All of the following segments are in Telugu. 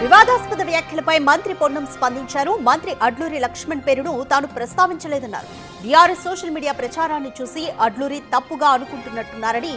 వివాదాస్పద వ్యాఖ్యలపై మంత్రి పొన్నం స్పందించారు. మంత్రి అడ్లూరి లక్ష్మణ్ పేరును తాను ప్రస్తావించలేదన్నారు. బీఆర్ఎస్ సోషల్ మీడియా ప్రచారాన్ని చూసి అడ్లూరి తప్పుగా అనుకుంటున్నట్టున్నారని,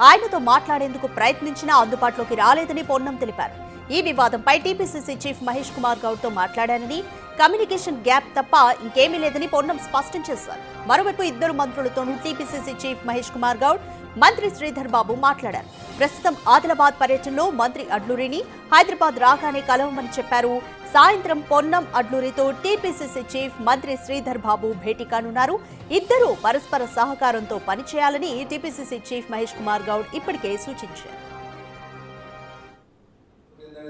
ఆయనతో మాట్లాడేందుకు ప్రయత్నించినా అందుబాటులోకి రాలేదని పొన్నం తెలిపారు. ఈ వివాదంపై టీపీసీసీ చీఫ్ మహేష్ కుమార్ గౌడ్ తో మాట్లాడానని, కమ్యూనికేషన్ గ్యాప్ తప్ప ఇంకేమీ లేదని పొన్నం స్పష్టం చేశారు. మరోవైపు ఇద్దరు మంత్రులతోనూ టీపీసీసీ చీఫ్ మహేష్ కుమార్ గౌడ్, మంత్రి శ్రీధర్ బాబు మాట్లాడారు. ప్రస్తుతం ఆదిలాబాద్ పర్యటనలో మంత్రి అడ్లూరిని హైదరాబాద్ రాగానే కలవమని చెప్పారు. సాయంత్రం పొన్నం అడ్లూరితో టీపీసీసీ చీఫ్ మంత్రి శ్రీధర్ బాబు భేటీ కానున్నారు. ఇద్దరూ పరస్పర సహకారంతో పనిచేయాలని టీపీసీసీ చీఫ్ మహేష్ కుమార్ గౌడ్ ఇప్పటికే సూచించారు.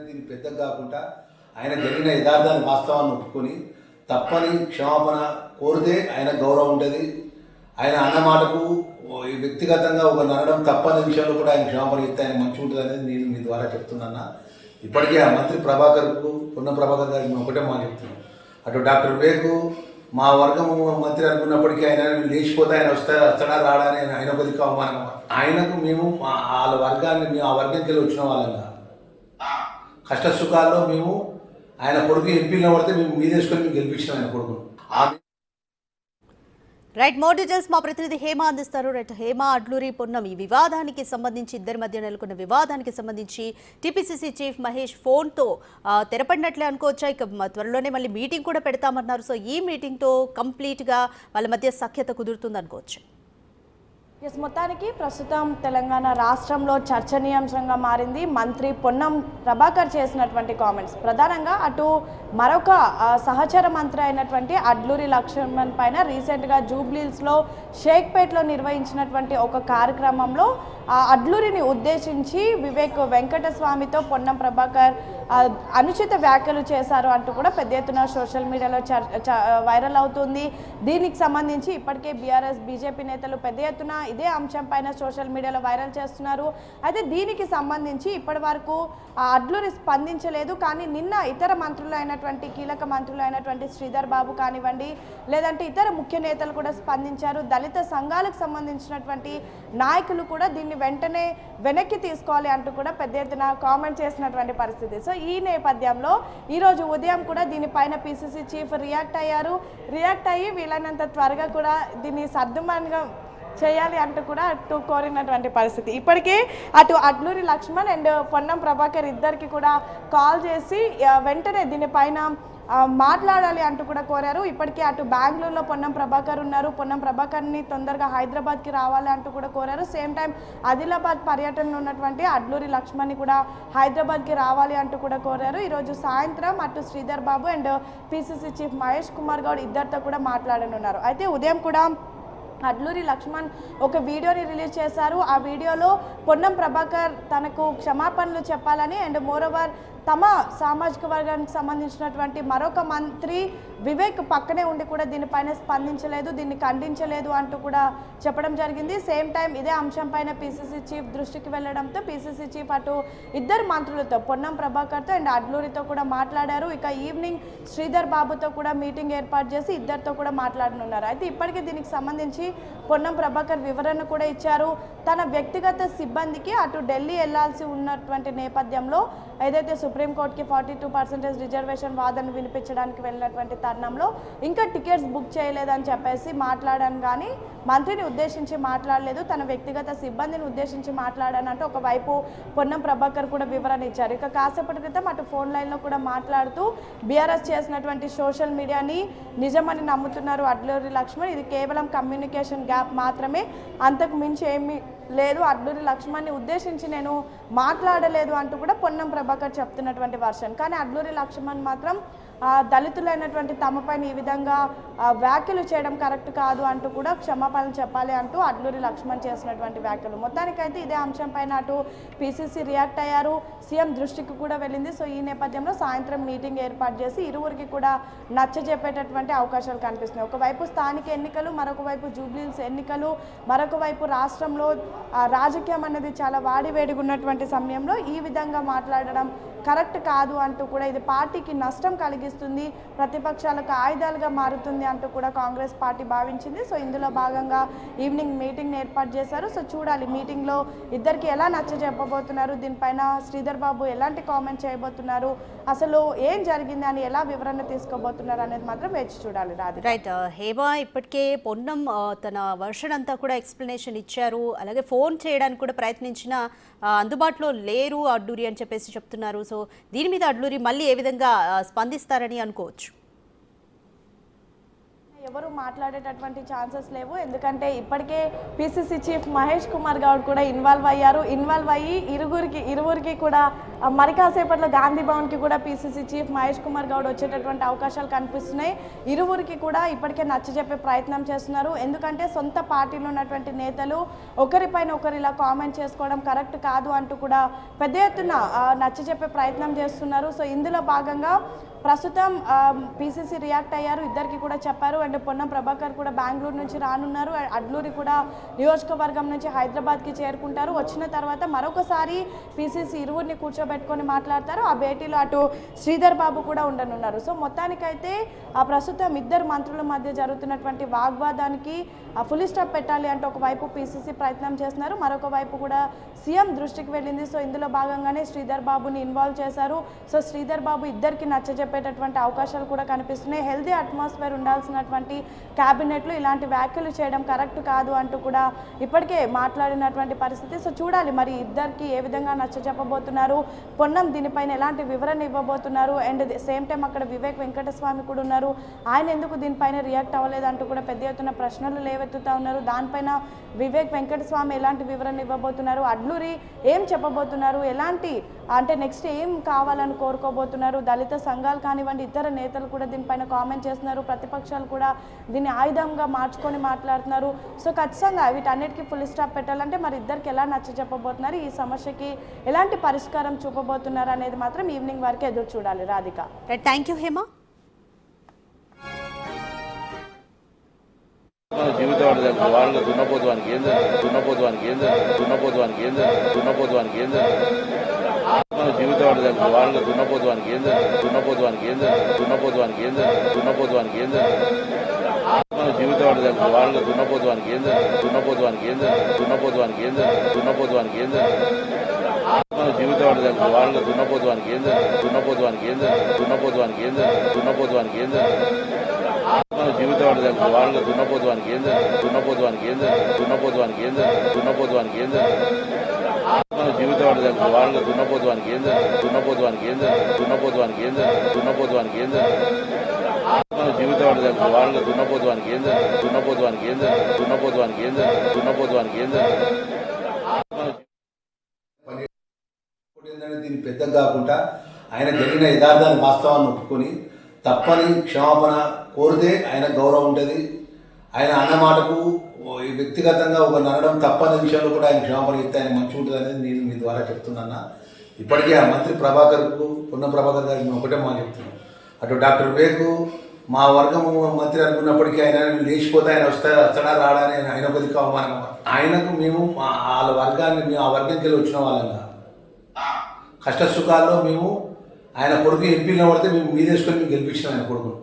దీన్ని పెద్దగా కాకుండా ఆయన జరిగిన యథార్థాన్ని వాస్తవాన్ని ఒప్పుకొని తప్పని క్షమాపణ కోరితే ఆయన గౌరవం ఉంటుంది. ఆయన అన్నమాటకు వ్యక్తిగతంగా ఒక నడడం తప్పని విషయంలో కూడా ఆయన క్షమాపణ ఇస్తే ఆయన మంచిగా ఉంటుంది అనేది నేను మీ ద్వారా చెప్తున్నా. ఇప్పటికే ఆ మంత్రి ప్రభాకర్కు పొన్నం ప్రభాకర్ గారికి ఒకటే మాట చెప్తున్నాను. అటు డాక్టర్ వివేక్ మా వర్గం మంత్రి అనుకున్నప్పటికీ ఆయన లేచిపోతే ఆయన వస్తాడా రాడా అని ఆయన కొద్దిగా అవమానం. ఆయనకు మేము వాళ్ళ వర్గాన్ని మేము ఆ వర్గంకి వెళ్ళి వచ్చిన వాళ్ళంగా కష్ట సుఖాల్లో మేము ఆయన కొడుకు ఎంపీలో పడితే మేము మీదేసుకొని మేము గెలిపించినాం ఆయన కొడుకును. రైట్, మోర్ డీటెయిల్స్ మా ప్రతినిధి హేమ అందిస్తారు. రైట్ హేమ, అడ్లూరి పొన్నం ఈ వివాదానికి సంబంధించి, ఇద్దరి మధ్య నెలకొన్న వివాదానికి సంబంధించి టీపీసీసీ చీఫ్ మహేష్ ఫోన్తో తెరపడినట్లే అనుకోవచ్చా? ఇక త్వరలోనే మళ్ళీ మీటింగ్ కూడా పెడతామన్నారు. సో ఈ మీటింగ్తో కంప్లీట్గా వాళ్ళ మధ్య సఖ్యత కుదురుతుంది అనుకోవచ్చు. మొత్తానికి ప్రస్తుతం తెలంగాణ రాష్ట్రంలో చర్చనీయాంశంగా మారింది మంత్రి పొన్నం ప్రభాకర్ చేసినటువంటి కామెంట్స్. ప్రధానంగా అటు మరొక సహచర మంత్రి అయినటువంటి అడ్లూరి లక్ష్మణ్ పైన రీసెంట్గా జూబ్లీహిల్స్లో షేక్పేట్లో నిర్వహించినటువంటి ఒక కార్యక్రమంలో అడ్లూరిని ఉద్దేశించి వివేక్ వెంకటస్వామితో పొన్నం ప్రభాకర్ అనుచిత వ్యాఖ్యలు చేశారు అంటూ కూడా పెద్ద ఎత్తున సోషల్ మీడియాలో వైరల్ అవుతుంది. దీనికి సంబంధించి ఇప్పటికే బీఆర్ఎస్ బీజేపీ నేతలు పెద్ద ఎత్తున ఇదే అంశం పైన సోషల్ మీడియాలో వైరల్ చేస్తున్నారు. అయితే దీనికి సంబంధించి ఇప్పటి వరకు అడ్లూరి స్పందించలేదు. కానీ నిన్న ఇతర మంత్రులు అయినటువంటి కీలక మంత్రులు అయినటువంటి శ్రీధర్ బాబు కానివ్వండి, లేదంటే ఇతర ముఖ్య నేతలు కూడా స్పందించారు. దళిత సంఘాలకు సంబంధించినటువంటి నాయకులు కూడా దీన్ని వెంటనే వెనక్కి తీసుకోవాలి అంటూ కూడా పెద్ద ఎత్తున కామెంట్ చేసినటువంటి పరిస్థితి. సో ఈ నేపథ్యంలో ఈరోజు ఉదయం కూడా దీనిపైన పీసీసీ చీఫ్ రియాక్ట్ అయ్యి వీలైనంత త్వరగా కూడా దీన్ని సర్దుమణిగా చేయాలి అంటూ కూడా అటు కోరినటువంటి పరిస్థితి. ఇప్పటికే అటు అడ్లూరి లక్ష్మణ్ అండ్ పొన్నం ప్రభాకర్ ఇద్దరికి కూడా కాల్ చేసి వెంటనే దీనిపైన మాట్లాడాలి అంటూ కూడా కోరారు. ఇప్పటికే అటు బెంగళూరులో పొన్నం ప్రభాకర్ ఉన్నారు. పొన్నం ప్రభాకర్ని తొందరగా హైదరాబాద్కి రావాలి అంటూ కూడా కోరారు. సేమ్ టైం ఆదిలాబాద్ పర్యటనలో ఉన్నటువంటి అడ్లూరి లక్ష్మణ్ని కూడా హైదరాబాద్కి రావాలి అంటూ కూడా కోరారు. ఈరోజు సాయంత్రం అటు Sridhar Babu and PCC chief Mahesh Kumar Goud ఇద్దరితో కూడా మాట్లాడనున్నారు. అయితే ఉదయం కూడా అడ్లూరి లక్ష్మణ్ ఒక వీడియోని రిలీజ్ చేశారు. ఆ వీడియోలో పొన్నం ప్రభాకర్ తనకు క్షమాపణలు చెప్పాలని అండ్ మోరోవర్ తమ సామాజిక వర్గానికి సంబంధించినటువంటి మరొక మంత్రి వివేక్ పక్కనే ఉండి కూడా దీనిపైన స్పందించలేదు, దీన్ని ఖండించలేదు అంటూ కూడా చెప్పడం జరిగింది. సేమ్ టైం ఇదే అంశం పైన పీసీసీ చీఫ్ దృష్టికి వెళ్లడంతో పీసీసీ చీఫ్ అటు ఇద్దరు మంత్రులతో పొన్నం ప్రభాకర్తో అండ్ అడ్లూరితో కూడా మాట్లాడారు. ఇక ఈవినింగ్ శ్రీధర్ బాబుతో కూడా మీటింగ్ ఏర్పాటు చేసి ఇద్దరితో కూడా మాట్లాడనున్నారు. అయితే ఇప్పటికే దీనికి సంబంధించి పొన్నం ప్రభాకర్ వివరణ కూడా ఇచ్చారు. తన వ్యక్తిగత సిబ్బందికి అటు ఢిల్లీ వెళ్లాల్సి ఉన్నటువంటి నేపథ్యంలో ఏదైతే సుప్రీంకోర్టుకి 42% రిజర్వేషన్ వాదన వినిపించడానికి వెళ్ళినటువంటి తరుణంలో ఇంకా టికెట్స్ బుక్ చేయలేదని చెప్పేసి మాట్లాడాను, కానీ మంత్రిని ఉద్దేశించి మాట్లాడలేదు, తన వ్యక్తిగత సిబ్బందిని ఉద్దేశించి మాట్లాడానంటూ ఒకవైపు పొన్నం ప్రభాకర్ కూడా వివరణ ఇచ్చారు. ఇక కాసేపటి క్రితం అటు ఫోన్ లైన్లో కూడా మాట్లాడుతూ బీఆర్ఎస్ చేసినటువంటి సోషల్ మీడియాని నిజమని నమ్ముతున్నారు అడ్లూరి లక్ష్మణ్. ఇది కేవలం కమ్యూనికేషన్ గ్యాప్ మాత్రమే, అంతకు మించి ఏమీ లేదు, అడ్లూరి లక్ష్మణ్ని ఉద్దేశించి నేను మాట్లాడలేదు అంటూ కూడా పొన్నం ప్రభాకర్ చెప్తున్నటువంటి వర్షన్. కానీ అడ్లూరి లక్ష్మణ్ మాత్రం దళితులైనటువంటి తమపైన ఈ విధంగా వ్యాఖ్యలు చేయడం కరెక్ట్ కాదు అంటూ కూడా క్షమాపణలు చెప్పాలి అంటూ అడ్లూరి లక్ష్మణ్ చేసినటువంటి వ్యాఖ్యలు. మొత్తానికైతే ఇదే అంశం పైన అటు పీసీసీ రియాక్ట్ అయ్యారు, సీఎం దృష్టికి కూడా వెళ్ళింది. సో ఈ నేపథ్యంలో సాయంత్రం మీటింగ్ ఏర్పాటు చేసి ఇరువురికి కూడా నచ్చజెప్పేటటువంటి అవకాశాలు కనిపిస్తున్నాయి. ఒకవైపు స్థానిక ఎన్నికలు, మరొక వైపు జూబ్లీహిల్స్ ఎన్నికలు, మరొక వైపు రాష్ట్రంలో రాజకీయం అనేది చాలా వాడివేడిగా ఉన్నటువంటి సమయంలో ఈ విధంగా మాట్లాడడం కరెక్ట్ కాదు అంటూ కూడా ఇది పార్టీకి నష్టం కలిగిస్తుంది, ప్రతిపక్షాలకు ఆయుధాలుగా మారుతుంది అంటూ కూడా కాంగ్రెస్ పార్టీ భావించింది. సో ఇందులో భాగంగా ఈవినింగ్ మీటింగ్ ఏర్పాటు చేశారు. సో చూడాలి మీటింగ్లో ఇద్దరికి ఎలా నచ్చ చెప్పబోతున్నారు, దీనిపైన శ్రీధర్ బాబు ఎలాంటి కామెంట్ చేయబోతున్నారు, అసలు ఏం జరిగింది అని ఎలా వివరణ తీసుకోబోతున్నారు అనేది మాత్రం వేచి చూడాలి. రాధిక. రైట్ హేమ, ఇప్పటికే పొన్నం తన వర్షన్ అంతా కూడా ఎక్స్ప్లెనేషన్ ఇచ్చారు, అలాగే ఫోన్ చేయడానికి కూడా ప్రయత్నించిన అందుబాటులో లేరు అడ్లూరి అని చెప్పేసి చెప్తున్నారు. సో దీని మీద అడ్లూరి మళ్ళీ ఏ విధంగా స్పందిస్తారని అనుకోవచ్చు? ఎవరు మాట్లాడేటటువంటి ఛాన్సెస్ లేవు, ఎందుకంటే ఇప్పటికే పిసిసి చీఫ్ మహేష్ కుమార్ గౌడ్ కూడా ఇన్వాల్వ్ అయ్యారు. ఇన్వాల్వ్ అయ్యి ఇరువురికి కూడా మరి కాసేపట్లో గాంధీ భవన్కి కూడా పిసిసి చీఫ్ మహేష్ కుమార్ గౌడ్ వచ్చేటటువంటి అవకాశాలు కనిపిస్తున్నాయి. ఇరువురికి కూడా ఇప్పటికే నచ్చజెప్పే ప్రయత్నం చేస్తున్నారు, ఎందుకంటే సొంత పార్టీలో ఉన్నటువంటి నేతలు ఒకరిపైన ఒకరు ఇలా కామెంట్ చేసుకోవడం కరెక్ట్ కాదు అంటూ కూడా పెద్ద ఎత్తున నచ్చజెప్పే ప్రయత్నం చేస్తున్నారు. సో ఇందులో భాగంగా ప్రస్తుతం పిసిసి రియాక్ట్ అయ్యారు, ఇద్దరికి కూడా చెప్పారు. అండ్ పొన్నం ప్రభాకర్ కూడా బెంగళూరు నుంచి రానున్నారు, అడ్లూరి కూడా నియోజకవర్గం నుంచి హైదరాబాద్కి చేరుకుంటారు. వచ్చిన తర్వాత మరొకసారి పిసిసి ఇరువురిని కూర్చోబెట్టుకొని మాట్లాడతారు. ఆ భేటీలో అటు శ్రీధర్ బాబు కూడా ఉండనున్నారు. సో మొత్తానికైతే ప్రస్తుతం ఇద్దరు మంత్రుల మధ్య జరుగుతున్నటువంటి వాగ్వాదానికి ఫుల్ స్టాప్ పెట్టాలి అంటూ ఒకవైపు పిసిసి ప్రయత్నం చేస్తున్నారు, మరొక వైపు కూడా సీఎం దృష్టికి వెళ్ళింది. సో ఇందులో భాగంగానే శ్రీధర్ బాబుని ఇన్వాల్వ్ చేశారు. సో శ్రీధర్ బాబు ఇద్దరికి నచ్చజెప్పేటటువంటి అవకాశాలు కూడా కనిపిస్తున్నాయి. హెల్దీ అట్మాస్ఫియర్ ఉండాల్సినటువంటి క్యాబినెట్లో ఇలాంటి వ్యాఖ్యలు చేయడం కరెక్ట్ కాదు అంటూ కూడా ఇప్పటికే మాట్లాడినటువంటి పరిస్థితి. సో చూడాలి మరి ఇద్దరికి ఏ విధంగా నచ్చజెప్పబోతున్నారు, పొన్నం దీనిపైన ఎలాంటి వివరణ ఇవ్వబోతున్నారు. అండ్ సేమ్ టైం అక్కడ వివేక్ వెంకటస్వామి కూడా ఉన్నారు, ఆయన ఎందుకు దీనిపైన రియాక్ట్ అవ్వలేదు అంటూ కూడా పెద్ద ఎత్తున ప్రశ్నలు లేవెత్తుతూ ఉన్నారు. దానిపైన వివేక్ వెంకటస్వామి ఎలాంటి వివరణ ఇవ్వబోతున్నారు, అడ్లూరి ఏం చెప్పబోతున్నారు, ఎలాంటి అంటే నెక్స్ట్ ఏం కావాలని కోరుకోబోతున్నారు. దళిత సంఘాలు కానివ్వండి, ఇతర నేతలు కూడా దీనిపైన కామెంట్ చేస్తున్నారు, ప్రతిపక్షాలు కూడా దీన్ని ఆయుధంగా మార్చుకొని మాట్లాడుతున్నారు. సో ఖచ్చితంగా వీటన్నిటికీ ఫుల్ స్టాప్ పెట్టాలంటే మరి ఇద్దరికి ఎలా నచ్చ చెప్పబోతున్నారు, ఈ సమస్యకి ఎలాంటి పరిష్కారం చూపబోతున్నారు అనేది మాత్రం ఈవినింగ్ వరకు ఎదురు చూడాలి. రాధిక. Thank you Hema. జీవితం వాళ్ళ దున్నపోతానికి ఏం జీవితం వాళ్ళ దున్నపోతానికి ఏం జీవితం వాళ్ళ దున్నపోతానికి దీన్ని పెద్ద కాకుండా ఆయన జరిగిన యథార్థాన్ని వాస్తవాన్ని ఒప్పుకొని తప్పని క్షమాపణ కోరితే ఆయన గౌరవం ఉంటుంది. ఆయన అన్న మాటకు వ్యక్తిగతంగా ఒక నడడం తప్పని విషయంలో కూడా ఆయన క్షమాపణ చెప్తే ఆయన మంచిగా ఉంటుంది అనేది నేను మీ ద్వారా చెప్తున్నా. ఇప్పటికే ఆ మంత్రి ప్రభాకర్కు పొన్నం ప్రభాకర్ గారికి మేము ఒకటే మాట చెప్తున్నాం. అటు డాక్టర్ వివేక్ మా వర్గము మంత్రి అనుకున్నప్పటికీ ఆయన లేచిపోతే ఆయన వస్తాడా రాడా అని ఆయన ఒక దిక్కు అవమానం. ఆయనకు మేము వాళ్ళ వర్గాన్ని మేము ఆ వర్గంకి వెళ్ళి వచ్చిన వాళ్ళంగా కష్ట సుఖాల్లో మేము ఆయన కొడుకు ఎంపీలో పడితే మేము మీదేసుకొని మేము గెలిపించినాం ఆయన కొడుకును.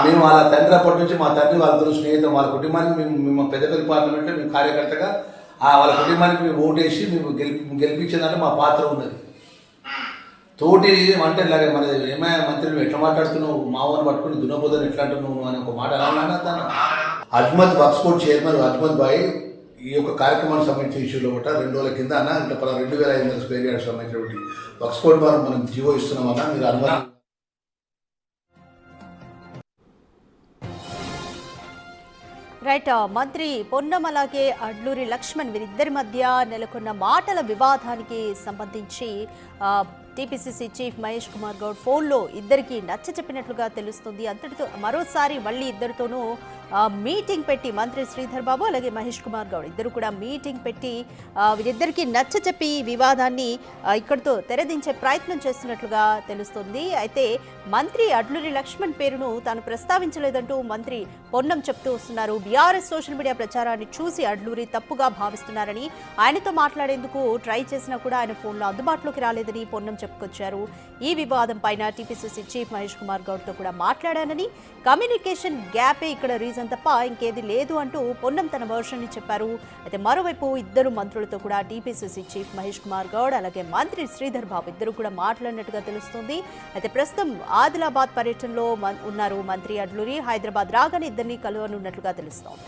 మేము వాళ్ళ తండ్రి అప్పటి నుంచి మా తండ్రి వాళ్ళతో స్నేహితం, వాళ్ళ కుటుంబానికి మేము పెద్దపల్లి పార్లమెంట్లో మేము కార్యకర్తగా వాళ్ళ కుటుంబానికి మేము ఓటేసి మేము గెలిపించేదాంట్లో మా పాత్ర ఉన్నది. తోటి అంటే ఇలాగే మన ఏమైనా మంత్రి నువ్వు ఎట్లా మాట్లాడుతున్నావు, మావని పట్టుకుని దున్నపోదని ఎట్లా అంటున్నావు అని ఒక మాట అలా. అజ్మద్ వక్ఫ్ బోర్డ్ చైర్మన్ అజ్మద్ భాయ్ ఈ యొక్క కార్యక్రమానికి సంబంధించిన ఇష్యూలో కూడా 2 రోజుల కింద అన్న ఇట్లా 2500 స్క్వేర్ యార్డ్స్ సంబంధించినటువంటి వక్ఫ్ బోర్డ్ ద్వారా మనం జీవో ఇస్తున్నామన్నా మీరు అనుమతి. రైట్, మంత్రి పొన్నం అలాగే అడ్లూరి లక్ష్మణ్ వీరిద్దరి మధ్య నెలకొన్న మాటల వివాదానికి సంబంధించి టీపీసీసీ చీఫ్ మహేష్ కుమార్ గౌడ్ ఫోన్లో ఇద్దరికి నచ్చ చెప్పినట్లుగా తెలుస్తుంది. అంతటితో మరోసారి మళ్ళీ ఇద్దరితోనూ మీటింగ్ పెట్టి మంత్రి శ్రీధర్ బాబు అలాగే మహేష్ కుమార్ గౌడ్ ఇద్దరు కూడా మీటింగ్ పెట్టి వీరిద్దరికి నచ్చ చెప్పి వివాదాన్ని ఇక్కడితో తెరదించే ప్రయత్నం చేస్తున్నట్లుగా తెలుస్తుంది. అయితే మంత్రి అడ్లూరి లక్ష్మణ్ పేరును తాను ప్రస్తావించలేదంటూ మంత్రి పొన్నం చెప్తూ వస్తున్నారు. బీఆర్ఎస్ సోషల్ మీడియా ప్రచారాన్ని చూసి అడ్లూరి తప్పుగా భావిస్తున్నారని, ఆయనతో మాట్లాడేందుకు ట్రై చేసినా కూడా ఆయన ఫోన్లో అందుబాటులోకి రాలేదని పొన్నం చెప్పుకొచ్చారు. ఈ వివాదం పైన టీపీసీసీ చీఫ్ మహేష్ కుమార్ గౌడ్తో కూడా మాట్లాడానని, కమ్యూనికేషన్ గ్యాపే ఇక్కడ రీజన్ తప్ప ఇంకేది లేదు అంటూ పొన్నం తన వర్షన్ని చెప్పారు. అయితే మరోవైపు ఇద్దరు మంత్రులతో కూడా టీపీసీసీ చీఫ్ మహేష్ కుమార్ గౌడ్ అలాగే మంత్రి శ్రీధర్ బాబు ఇద్దరు కూడా మాట్లాడినట్టుగా తెలుస్తుంది. అయితే ప్రస్తుతం ఆదిలాబాద్ పర్యటనలో ఉన్నారు మంత్రి అడ్లూరి. హైదరాబాద్ రాగానే ఇద్దరిని కలవనున్నట్లుగా తెలుస్తోంది.